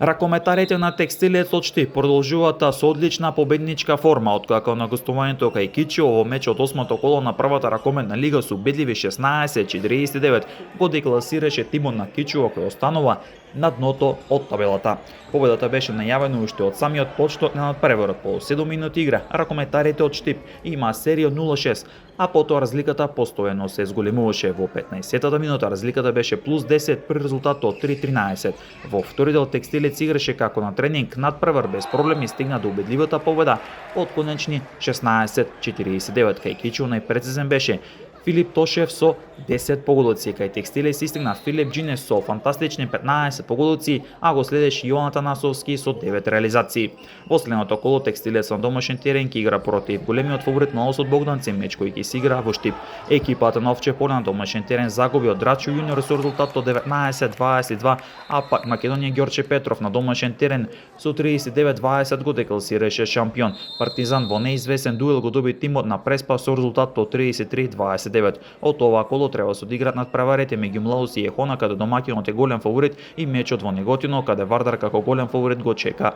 Ракометарите на Текстилец од Штип продолжуваат со одлична победничка форма, откако на гостувањето кај Кичио во меч од 8-то коло на првата ракометна лига со убедливи 16-49 го декласираше тимот на Кичио кој останува на дното од табелата. Победата беше најавена уште од самиот почеток на надпреварот. По 7 минути игра ракометарите од Штип има серија 0-6, а потоа разликата постојано се зголемуваше. Во 15-тата минута разликата беше плюс 10 при резултат од 3-13. Во втори дел Текстилец играше како на тренинг надпревар без проблеми, стигна до убедливата победа од конечни 16-49. Кај Кичио најпрецизен беше Филип Тошев со 10 погодоци, кај Текстилец истигна Филип Джинес со фантастични 15 погодоци, а го следеше Јован Атанасовски со 9 реализации. Во следното коло Текстилец на домашен терен ќе игра против големиот фаворит на осот Богданци, меч кој ќе се игра во Штип. Екипата на Овче поле на домашен терен загуби од Драчо Јуниор со резултат од 19-22, а пак Македонија Ѓорче Петров на домашен терен со 39-20 го декласираше шампион. Партизан во неизвестен дуел го доби тимот на Преспа со резултат од 33-20. Од ова коло треба се одиграат надпреварите меѓу Млаус и Ехона, каде домаќинот е голем фаворит, и мечот во Неготино, каде Вардар како голем фаворит го чека